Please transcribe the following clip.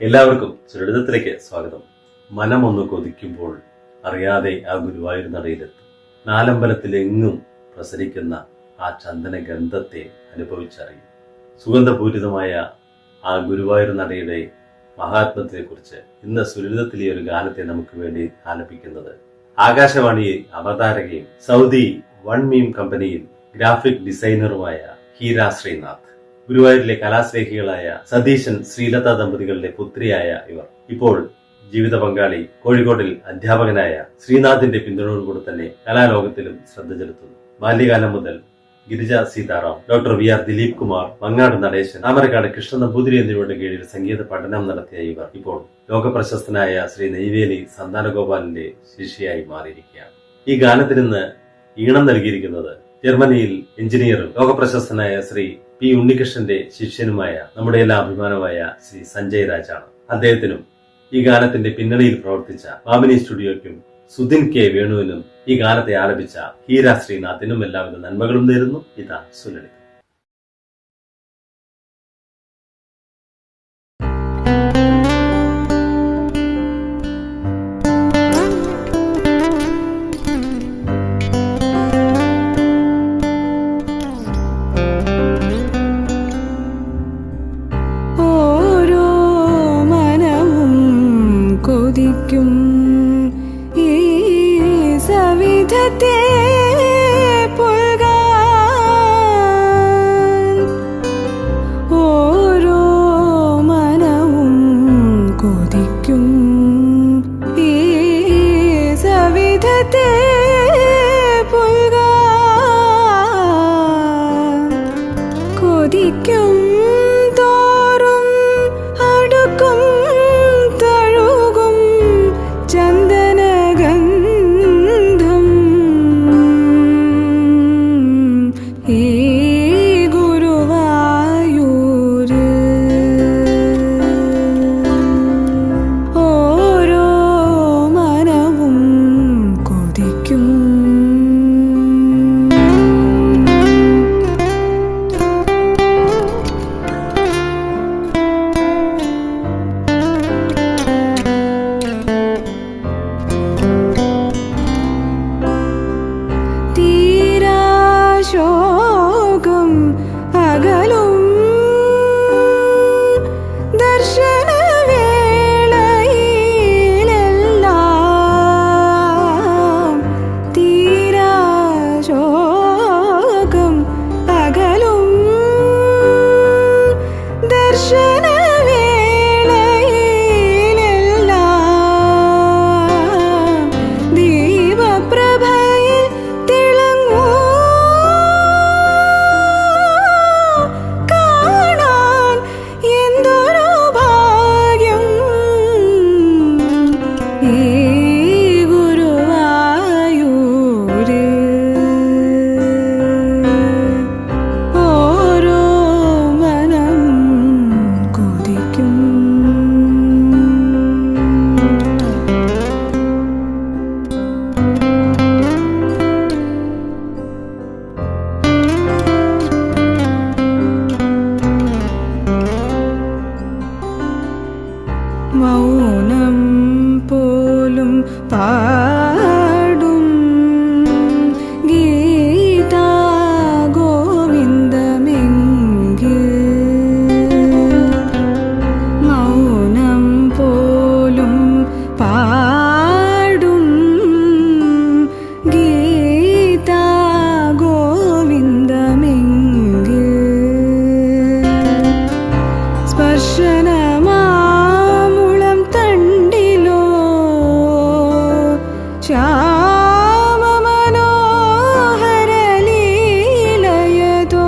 എല്ലാവർക്കും സുരളിതത്തിലേക്ക് സ്വാഗതം. മനമൊന്ന് കൊതിക്കുമ്പോൾ അറിയാതെ ആ ഗുരുവായൂർ നടയിലെത്തും. നാലമ്പലത്തിലെങ്ങും പ്രസരിക്കുന്ന ആ ചന്ദന ഗന്ധത്തെ അനുഭവിച്ചറിയും. സുഗന്ധപൂരിതമായ ആ ഗുരുവായൂർ നടയുടെ മഹാത്മത്തെ കുറിച്ച് ഇന്ന് സുരളിതത്തിലെ ഒരു ഗാനത്തെ നമുക്ക് വേണ്ടി ആലപിക്കുന്നത് ആകാശവാണി അവതാരകയും സൗദി വൺ മീം കമ്പനിയിൽ ഗ്രാഫിക് ഡിസൈനറുമായ ഹീര ശ്രീനാഥ്. ഗുരുവായൂരിലെ കലാസ്നേഹികളായ സതീശൻ ശ്രീലത ദമ്പതികളുടെ പുത്രിയായ ഇവർ ഇപ്പോൾ ജീവിത പങ്കാളി കോഴിക്കോടിൽ അധ്യാപകനായ ശ്രീനാഥിന്റെ പിന്തുണയോടുകൂടി തന്നെ കലാലോകത്തിലും ശ്രദ്ധ ചെലുത്തുന്നു. ബാല്യകാലം മുതൽ Girija Sitaram, doctor V R Dilip Kumar, Mangad Natesan, Thamarakkad Krishna Namboothiri എന്നിവരുടെ കീഴിൽ സംഗീത പഠനം നടത്തിയ ഇവർ ഇപ്പോൾ ലോകപ്രശസ്തനായ ശ്രീ നെയ്വേലി സന്താനഗോപാലിന്റെ ശിഷ്യയായി മാറിയിരിക്കുകയാണ്. ഈ ഗാനത്തിന് ഈണം നൽകിയിരിക്കുന്നത് ജർമ്മനിയിൽ എഞ്ചിനീയറും ലോകപ്രശസ്തനായ ശ്രീ പി ഉണ്ണികൃഷ്ണന്റെ ശിഷ്യനുമായ നമ്മുടെ എല്ലാ അഭിമാനമായ ശ്രീ സഞ്ജയ് രാജാണ്. അദ്ദേഹത്തിനും ഈ ഗാനത്തിന്റെ പിന്നണിയിൽ പ്രവർത്തിച്ച മാമിനി സ്റ്റുഡിയോയ്ക്കും സുധിൻ കെ വേണുവിനും ഈ ഗാനത്തെ ആലപിച്ച ഹീര ശ്രീനാഥിനും എല്ലാവിധ നന്മകളും നേരുന്നു. ഇതാ സുലളിതം. ഈ സവിധത്തെ പുൽകാൻ ഓരോ മനവും കൊതിക്കും. ഈ സവിധത്തെ പുൽകാൻ കൊതിക്കും. തോറും അടുക്കും ചന്ദനഗന്ധം ഈ ഗുരുവായൂര് ഓരോ മനവും കൊതിക്കും. ശോകം അകലും ദർശനവേളയിലെല്ലാം തീരാ ശോകം അകലും ദർശനവേളയിലെല്ലാം ദീപപ്രഭയിൽ തിളങ്ങൂ മൗനം പോലും പാടും ഗീതാ ഗോവിന്ദമെങ്കിൽ മൗനം പോലും പാടും ഗീതാ ഗോവിന്ദമെങ്കിൽ സ്പർശനമാ ശ്യാമമനോഹരലീലയതോ